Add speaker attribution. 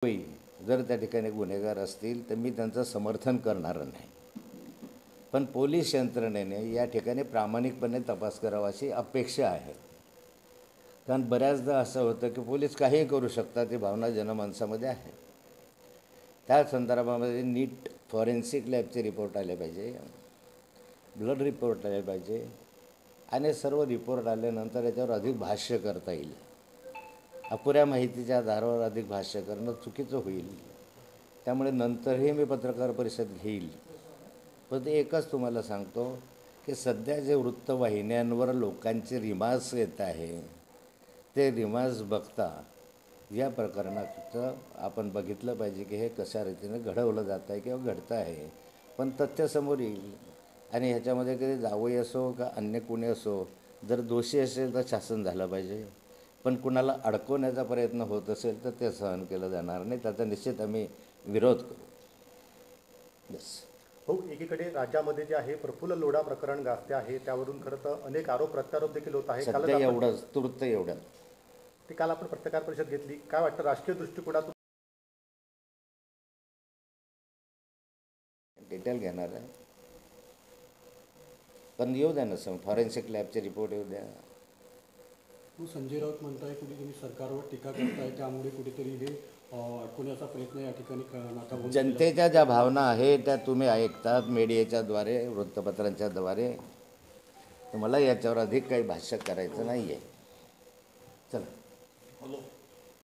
Speaker 1: होई जर त्या ठिकाणी गुन्हेगार असतील तर मी त्यांचं समर्थन करणार नाही, पण पोलीस यंत्रणेने या ठिकाणी प्रामाणिकपणे तपास करावा अशी अपेक्षा आहे. कारण बऱ्याचदा असं होतं की पोलीस काहीही करू शकतात, ही भावना जनमानसामध्ये आहे. त्या संदर्भामध्ये नीट फॉरेन्सिक लॅबचे रिपोर्ट आले पाहिजे, ब्लड रिपोर्ट आले पाहिजे आणि सर्व रिपोर्ट आल्यानंतर याच्यावर अधिक भाष्य करता येईल. अपुऱ्या माहितीच्या आधारावर अधिक भाष्य करणं चुकीचं होईल. त्यामुळे नंतरही मी पत्रकार परिषद घेईल. पण ते एकच तुम्हाला सांगतो की सध्या जे वृत्तवाहिन्यांवर लोकांचे रिमार्क्स येत आहे ते रिमार्क्स बघता या प्रकरणाचं आपण बघितलं पाहिजे की हे कशा रीतीने घडवलं जात आहे किंवा घडतं आहे. पण तथ्य समोर येईल आणि ह्याच्यामध्ये कधी जावई असो का अन्य कोणी असो, जर दोषी असेल तर शासन झालं पाहिजे. पण कुणाला अडकवण्याचा प्रयत्न होत असेल तर ते सहन केलं जाणार नाही. त्याचा निश्चित आम्ही विरोध करू. बस.
Speaker 2: हो, एकीकडे राज्यामध्ये जे आहे प्रफुल्ल लोढा प्रकरण गाजते आहे, त्यावरून खरं तर अनेक आरोप प्रत्यारोप देखील होत आहे.
Speaker 1: सध्या एवढंच, तूर्त एवढं.
Speaker 2: ते काल आपण पत्रकार परिषद घेतली. काय वाटतं राजकीय दृष्टिकोनातून?
Speaker 1: डिटेल घेणार आहे, पण येऊ द्या ना फॉरेन्सिक लॅबचे रिपोर्ट येऊ द्या.
Speaker 3: संजय राऊत म्हणताय कुठे तुम्ही सरकारवर टीका करताय, त्यामुळे कुठेतरी हे अडकवण्याचा प्रयत्न या ठिकाणी
Speaker 1: जनतेच्या ज्या भावना आहेत त्या तुम्ही ऐकतात मीडियाच्याद्वारे, वृत्तपत्रांच्याद्वारे. तर मला याच्यावर अधिक काही भाष्य करायचं नाही आहे. चला.